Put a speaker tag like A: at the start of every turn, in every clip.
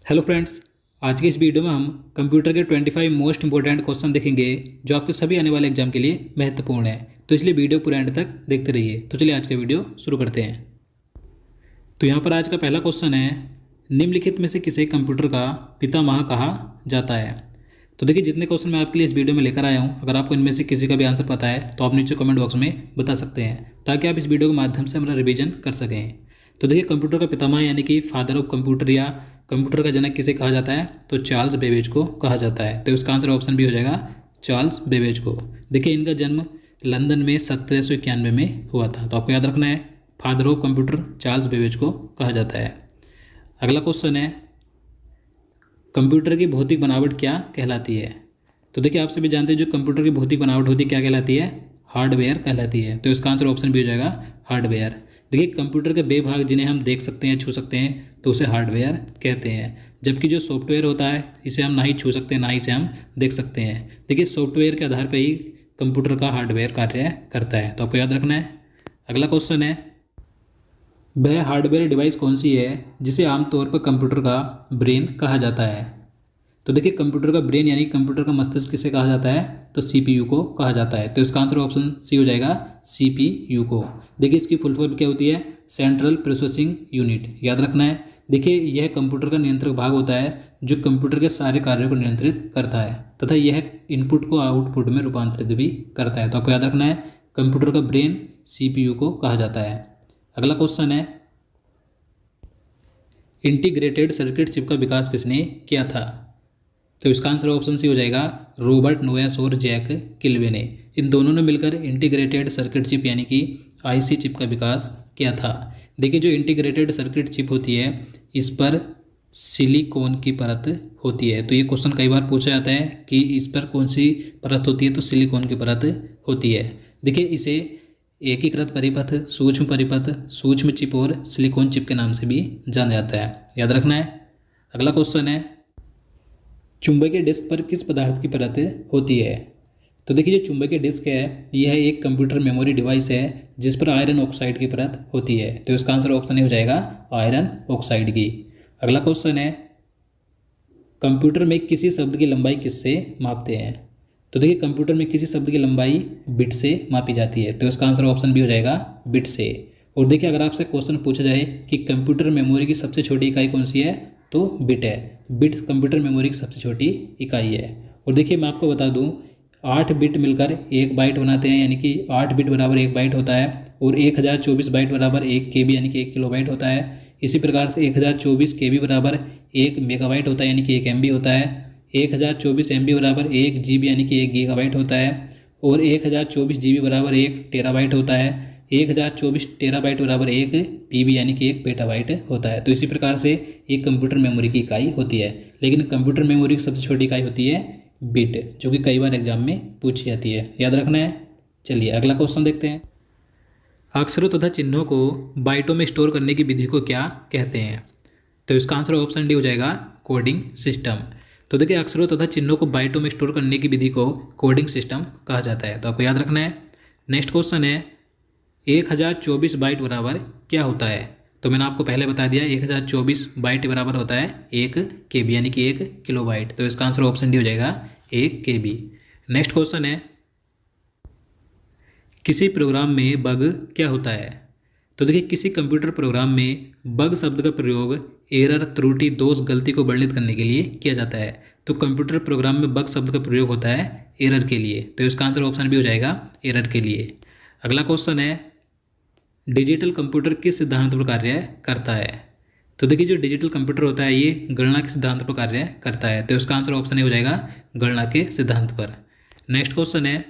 A: Hello friends. आज की इस वीडियो में हम कंप्यूटर के 25 मोस्ट इंपॉर्टेंट क्वेश्चन देखेंगे जो आपके सभी आने वाले एग्जाम के लिए महत्वपूर्ण है। तो इसलिए वीडियो पूरे एंड तक देखते रहिए। तो चलिए आज का वीडियो शुरू करते हैं। तो यहाँ पर आज का पहला क्वेश्चन है, निम्नलिखित में से किसे कंप्यूटर का पितामह कहा जाता है। तो देखिए, जितने क्वेश्चन मैं आपके लिए इस वीडियो में लेकर आया हूँ, अगर आपको इनमें से किसी का भी आंसर पता है तो आप नीचे कमेंट बॉक्स में बता सकते हैं, ताकि आप इस वीडियो के माध्यम से हमारा रिवीजन कर सकें। तो देखिए, कंप्यूटर का पितामह यानी कि फादर ऑफ कंप्यूटर या कंप्यूटर का जनक किसे कहा जाता है, तो चार्ल्स बेबेज को कहा जाता है। तो इसका आंसर ऑप्शन भी हो जाएगा चार्ल्स बेबेज को। देखिए, इनका जन्म लंदन में 1791 में हुआ था। तो आपको याद रखना है, father of computer Charles Babbage को कहा जाता है। अगला क्वेश्चन है, कंप्यूटर की भौतिक बनावट क्या कहलाती है। तो देखिए, आप सभी जानते हैं जो कंप्यूटर की भौतिक बनावट होती है क्या कहलाती है, हार्डवेयर कहलाती है। तो इसका आंसर ऑप्शन भी हो जाएगा हार्डवेयर। देखिए, कंप्यूटर के वे भाग जिन्हें हम देख सकते हैं, छू सकते हैं, तो उसे हार्डवेयर कहते हैं। जबकि जो सॉफ्टवेयर होता है, इसे हम ना ही छू सकते हैं ना ही इसे हम देख सकते हैं। देखिए, सॉफ्टवेयर के आधार पर ही कंप्यूटर का हार्डवेयर कार्य करता है। तो आपको याद रखना है। अगला क्वेश्चन है, वह हार्डवेयर डिवाइस कौन सी है जिसे आमतौर पर कंप्यूटर का ब्रेन कहा जाता है। तो देखिए, कंप्यूटर का ब्रेन यानी कंप्यूटर का मस्तिष्क किसे कहा जाता है, तो सीपीयू को कहा जाता है। तो इसका आंसर ऑप्शन सी हो जाएगा, सीपीयू को। देखिए, इसकी फुल फॉर्म क्या होती है, सेंट्रल प्रोसेसिंग यूनिट। याद रखना है। देखिए, यह कंप्यूटर का नियंत्रक भाग होता है जो कंप्यूटर के सारे कार्यों को नियंत्रित करता है तथा यह इनपुट को आउटपुट में रूपांतरित भी करता है। तो आपको याद रखना है, कंप्यूटर का ब्रेन सीपीयू को कहा जाता है। अगला क्वेश्चन है, इंटीग्रेटेड सर्किट चिप का विकास किसने किया था। तो इसका आंसर ऑप्शन सी हो जाएगा, रॉबर्ट नोयस और जैक किल्वे ने। इन दोनों ने मिलकर इंटीग्रेटेड सर्किट चिप यानी कि आईसी चिप का विकास किया था। देखिए, जो इंटीग्रेटेड सर्किट चिप होती है, इस पर सिलिकॉन की परत होती है। तो ये क्वेश्चन कई बार पूछा जाता है कि इस पर कौन सी परत होती है, तो सिलिकॉन की परत होती है। देखिए, इसे एकीकृत परिपथ, सूक्ष्म परिपथ, सूक्ष्म चिप और सिलिकॉन चिप के नाम से भी जाना जाता है। याद रखना है। अगला क्वेश्चन है, चुंबकीय डिस्क पर किस पदार्थ की परत होती है। तो देखिए, जो चुंबकीय डिस्क है, यह एक कंप्यूटर मेमोरी डिवाइस है जिस पर आयरन ऑक्साइड की परत होती है। तो इसका आंसर ऑप्शन हो जाएगा आयरन ऑक्साइड की। अगला क्वेश्चन है, कंप्यूटर में किसी शब्द की लंबाई किससे मापते हैं। तो देखिए, कंप्यूटर में किसी शब्द की लंबाई बिट से मापी जाती है। तो इसका आंसर ऑप्शन भी हो जाएगा बिट से। और देखिए, अगर आपसे क्वेश्चन पूछा जाए कि कंप्यूटर मेमोरी की सबसे छोटी इकाई कौन सी है, तो बिट है। बिट कंप्यूटर मेमोरी की सबसे छोटी इकाई है। और देखिए, मैं आपको बता दूं, 8 बिट मिलकर 1 बाइट बनाते हैं, यानी कि 8 बिट बराबर 1 बाइट होता है। और 1024 बाइट बराबर 1 केबी यानी कि 1 किलोबाइट होता है। इसी प्रकार से 1024 केबी बराबर 1 मेगाबाइट होता है, यानी कि 1 एमबी होता है। 1024 एमबी बराबर 1 जीबी यानी कि 1 गीगाबाइट होता है। और 1024 जीबी बराबर 1 टेराबाइट होता है। 1024 टेराबाइट बराबर 1 पीबी यानी कि 1 पेटाबाइट होता है। तो इसी प्रकार से एक कंप्यूटर मेमोरी की इकाई होती है। लेकिन कंप्यूटर मेमोरी की सबसे छोटी इकाई होती है बिट, जो कि कई बार एग्जाम में पूछी जाती है। याद रखना है। चलिए अगला क्वेश्चन देखते हैं, अक्षरों तथा चिन्हों को बाइटों में स्टोर करने की विधि को क्या कहते हैं। तो इसका आंसर ऑप्शन डी हो जाएगा, कोडिंग सिस्टम। तो देखिए, अक्षरों तथा चिन्हों को बाइटों में स्टोर करने की विधि को कोडिंग सिस्टम कहा जाता है। तो आपको याद रखना है। नेक्स्ट क्वेश्चन है, 1024 बाइट बराबर क्या होता है। तो मैंने आपको पहले बता दिया, 1024 बाइट बराबर होता है 1 केबी यानी कि 1 किलोबाइट। तो इसका आंसर ऑप्शन डी हो जाएगा 1 केबी। नेक्स्ट क्वेश्चन है, किसी प्रोग्राम में बग क्या होता है। तो देखिए, किसी कंप्यूटर प्रोग्राम में बग शब्द का प्रयोग एरर, त्रुटि, दोष, गलती को वर्णित करने के लिए किया जाता है। तो कंप्यूटर प्रोग्राम में बग शब्द का प्रयोग होता है एरर के लिए। तो इसका आंसर ऑप्शन भी हो जाएगा एरर के लिए। अगला क्वेश्चन है, डिजिटल कंप्यूटर किस सिद्धांत पर कार्य करता है। तो देखिए, जो डिजिटल कंप्यूटर होता है, ये गणना के सिद्धांत पर कार्य करता है। तो इसका आंसर ऑप्शन हो जाएगा गणना के सिद्धांत पर। नेक्स्ट क्वेश्चन है,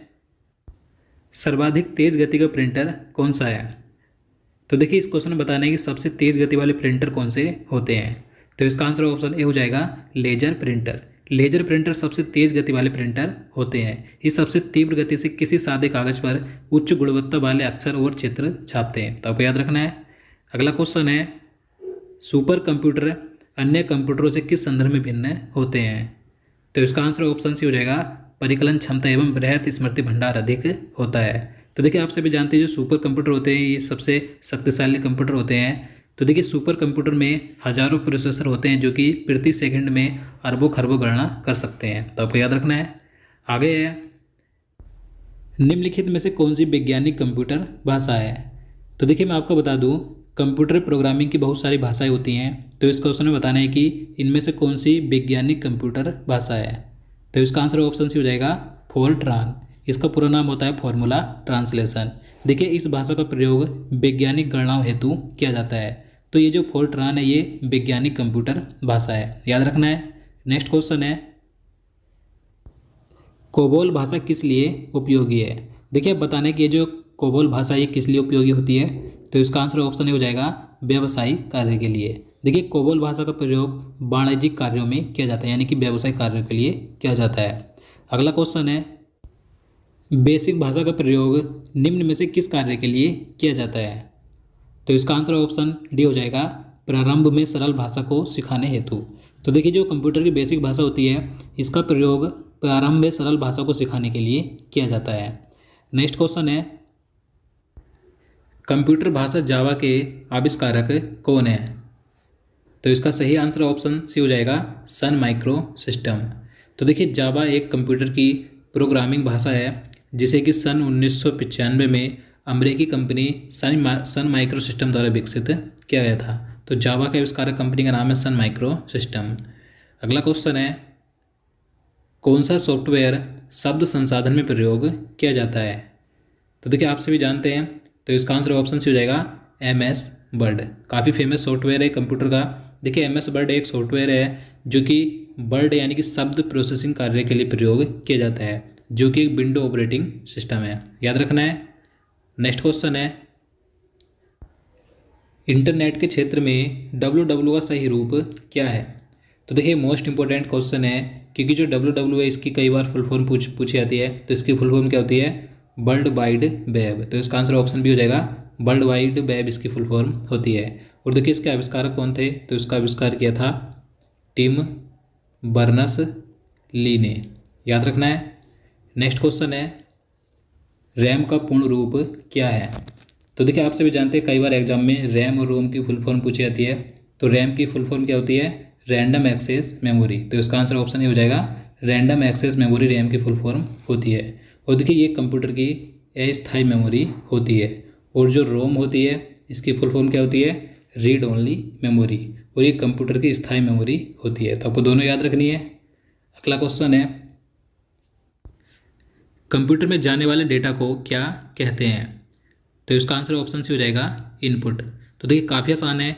A: सर्वाधिक तेज गति का प्रिंटर कौन सा है। तो देखिए, इस क्वेश्चन में बताना है कि सबसे तेज गति वाले प्रिंटर कौन से होते हैं। तो इसका आंसर ऑप्शन ए हो जाएगा, लेजर प्रिंटर। लेजर प्रिंटर सबसे तेज गति वाले प्रिंटर होते हैं। ये सबसे तीव्र गति से किसी सादे कागज पर उच्च गुणवत्ता वाले अक्षर और चित्र छापते हैं। तो आपको याद रखना है। अगला क्वेश्चन है, सुपर कंप्यूटर अन्य कंप्यूटरों से किस संदर्भ में भिन्न होते हैं। तो इसका आंसर ऑप्शन सी हो जाएगा, परिकलन क्षमता एवं बृहत स्मृति भंडार अधिक होता है। तो देखिए, आप सभी जानते हैं जो सुपर कंप्यूटर होते हैं, ये सबसे शक्तिशाली कंप्यूटर होते हैं। तो देखिए सुपर कंप्यूटर में हजारों प्रोसेसर होते हैं जो कि प्रति सेकंड में अरबों खरबों गणना कर सकते हैं, तो आपको याद रखना है। आगे है, निम्नलिखित में से कौन सी वैज्ञानिक कंप्यूटर भाषा है। तो देखिए मैं आपको बता दूं, कंप्यूटर प्रोग्रामिंग की बहुत सारी भाषाएं होती हैं, तो इस क्वेश्चन में बताना है कि इनमें से कौन सी वैज्ञानिक कंप्यूटर भाषा है। तो इसका आंसर ऑप्शन सी हो जाएगा फोरट्रान। इसका पूरा नाम होता है फॉर्मूला ट्रांसलेशन। देखिए इस भाषा का प्रयोग वैज्ञानिक गणनाओं हेतु किया जाता है। तो ये जो फोरट्रान है ये वैज्ञानिक कंप्यूटर भाषा है, याद रखना है। नेक्स्ट क्वेश्चन है, कोबोल भाषा किस लिए उपयोगी है। देखिए अब बताने कि ये जो कोबोल भाषा ये किस लिए उपयोगी होती है, तो इसका आंसर ऑप्शन हो जाएगा व्यावसायिक कार्य के लिए। देखिए कोबोल भाषा का प्रयोग वाणिज्यिक कार्यों में किया जाता है, यानी कि व्यवसायिक कार्यों के लिए किया जाता है। अगला क्वेश्चन है, बेसिक भाषा का प्रयोग निम्न में से किस कार्य के लिए किया जाता है। तो इसका आंसर ऑप्शन डी हो जाएगा प्रारंभ में सरल भाषा को सिखाने हेतु। तो देखिए जो कंप्यूटर की बेसिक भाषा होती है इसका प्रयोग प्रारंभ में सरल भाषा को सिखाने के लिए किया जाता है। नेक्स्ट क्वेश्चन है, कंप्यूटर भाषा जावा के आविष्कारक कौन है। तो इसका सही आंसर ऑप्शन सी हो जाएगा सन माइक्रो सिस्टम। तो देखिए जावा एक कंप्यूटर की प्रोग्रामिंग भाषा है जिसे कि सन 1995 में अमेरिकी कंपनी सन माइक्रो सिस्टम द्वारा विकसित किया गया था। तो जावा के आविष्कारक कंपनी का नाम है सन माइक्रो सिस्टम। अगला क्वेश्चन है, कौन सा सॉफ्टवेयर शब्द संसाधन में प्रयोग किया जाता है। तो देखिए आप सभी जानते हैं, तो इसका आंसर ऑप्शन सी हो जाएगा MS वर्ड। काफ़ी फेमस सॉफ्टवेयर है कंप्यूटर का। देखिए MS वर्ड एक सॉफ्टवेयर है जो कि वर्ड यानी कि शब्द प्रोसेसिंग कार्य के लिए प्रयोग किया जाता है, जो कि एक विंडो ऑपरेटिंग सिस्टम है, याद रखना है। नेक्स्ट क्वेश्चन है, इंटरनेट के क्षेत्र में www का सही रूप क्या है। तो देखिए मोस्ट इंपॉर्टेंट क्वेश्चन है, क्योंकि जो www है इसकी कई बार फुल फॉर्म पूछी जाती है। तो इसकी फुल फॉर्म क्या होती है, वर्ल्ड वाइड वेब। तो इसका आंसर ऑप्शन भी हो जाएगा वर्ल्ड वाइड वेब इसकी फुल फॉर्म होती है। और देखिए इसके आविष्कारक कौन थे, तो इसका आविष्कार किया था टिम बर्नस ली ने, याद रखना है। नेक्स्ट क्वेश्चन है, रैम का पूर्ण रूप क्या है। तो देखिए आप सभी जानते हैं कई बार एग्जाम में रैम और रोम की फुल फॉर्म पूछी जाती है। तो रैम की फुल फॉर्म क्या होती है, रैंडम एक्सेस मेमोरी। तो इसका आंसर ऑप्शन ही हो जाएगा रैंडम एक्सेस मेमोरी रैम की फुल फॉर्म होती है। और देखिए ये कंप्यूटर की अस्थायी मेमोरी होती है। और जो रोम होती है इसकी फुल फॉर्म क्या होती है, रीड ओनली मेमोरी। और ये कंप्यूटर की स्थायी मेमोरी होती है। तो आपको दोनों याद रखनी है। अगला क्वेश्चन है, कंप्यूटर में जाने वाले डेटा को क्या कहते हैं। तो इसका आंसर ऑप्शन सी हो जाएगा इनपुट। तो देखिए काफ़ी आसान है,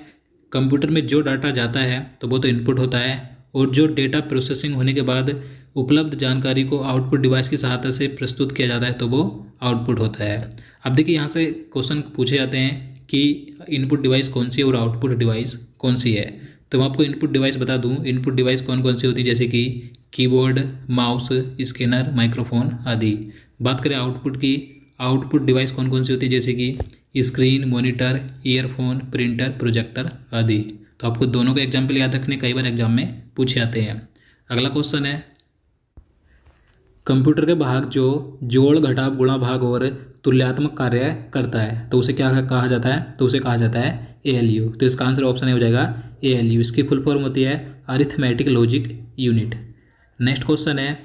A: कंप्यूटर में जो डाटा जाता है तो वो तो इनपुट होता है, और जो डेटा प्रोसेसिंग होने के बाद उपलब्ध जानकारी को आउटपुट डिवाइस की सहायता से प्रस्तुत किया जाता है तो वो आउटपुट होता है। अब देखिए यहाँ से क्वेश्चन पूछे जाते हैं कि इनपुट डिवाइस कौन सी है और आउटपुट डिवाइस कौन सी है। तो मैं आपको इनपुट डिवाइस बता दूँ, इनपुट डिवाइस कौन कौन सी होती है, जैसे कि कीबोर्ड, माउस, स्कैनर, माइक्रोफोन आदि। बात करें आउटपुट की, आउटपुट डिवाइस कौन कौन सी होती है, जैसे कि screen, monitor, earphone, printer, projector आदि। तो आपको दोनों का एग्जाम्पल याद रखने, कई बार एग्जाम में पूछे जाते हैं। अगला क्वेश्चन है, कंप्यूटर के भाग जो जोड़, घटाव, गुणा, भाग और तुल्यात्मक कार्य करता है तो उसे क्या कहा जाता है, तो उसे कहा जाता है ALU। तो इसका आंसर ऑप्शन हो जाएगा ALU। इसकी फुल फॉर्म होती है arithmetic logic unit. Next question है,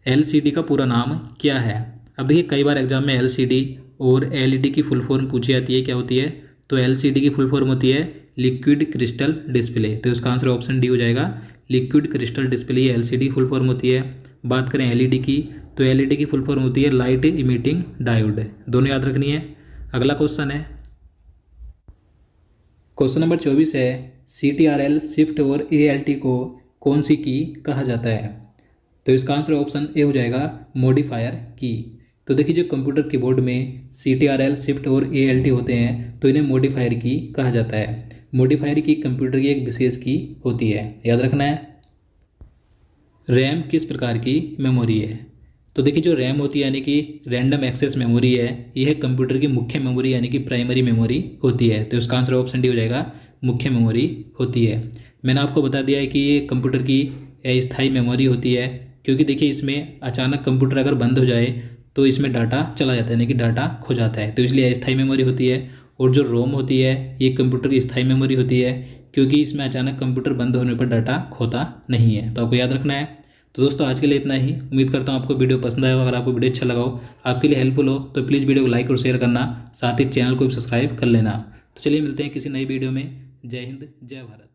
A: LCD का पूरा नाम क्या है। अब देखिए कई बार एग्जाम में LCD और LED की फुल फॉर्म पूछी जाती है, क्या होती है, तो LCD की फुल फॉर्म होती है लिक्विड क्रिस्टल डिस्प्ले। तो इसका आंसर ऑप्शन डी हो जाएगा लिक्विड क्रिस्टल डिस्प्ले, ये LCD फुल फॉर्म होती है। बात करें LED की, तो LED की फुल फॉर्म होती है लाइट इमिटिंग डायोड। दोनों याद रखनी है। अगला क्वेश्चन है, क्वेश्चन नंबर 24 है, CTRL, शिफ्ट और ALT को कौन सी की कहा जाता है। तो इसका आंसर ऑप्शन ए हो जाएगा मॉडिफायर की। तो देखिए जो कंप्यूटर कीबोर्ड में CTRL, शिफ्ट और ALT होते हैं तो इन्हें मॉडिफायर की कहा जाता है। मॉडिफायर की कंप्यूटर की एक विशेष की होती है, याद रखना है। रैम किस प्रकार की मेमोरी है। तो देखिए जो रैम होती है यानी कि रैंडम एक्सेस मेमोरी है, यह कंप्यूटर की मुख्य मेमोरी यानी कि प्राइमरी मेमोरी होती है। तो इसका आंसर ऑप्शन डी हो जाएगा मुख्य मेमोरी होती है। मैंने आपको बता दिया है कि ये कंप्यूटर की अस्थायी मेमोरी होती है, क्योंकि देखिए इसमें अचानक कंप्यूटर अगर बंद हो जाए तो इसमें डाटा चला जाता है, यानी कि डाटा खो जाता है, तो इसलिए अस्थायी मेमोरी होती है। और जो रोम होती है ये कंप्यूटर की स्थायी मेमोरी होती है, क्योंकि इसमें अचानक कंप्यूटर बंद होने पर डाटा खोता नहीं है। तो आपको याद रखना है। तो दोस्तों आज के लिए इतना ही। उम्मीद करता हूँ आपको वीडियो पसंद आया हो। अगर आपको वीडियो अच्छा लगा हो, आपके लिए हेल्पफुल हो, तो प्लीज़ वीडियो को लाइक और शेयर करना, साथ ही चैनल को भी सब्सक्राइब कर लेना। तो चलिए मिलते हैं किसी नई वीडियो में। जय हिंद, जय भारत।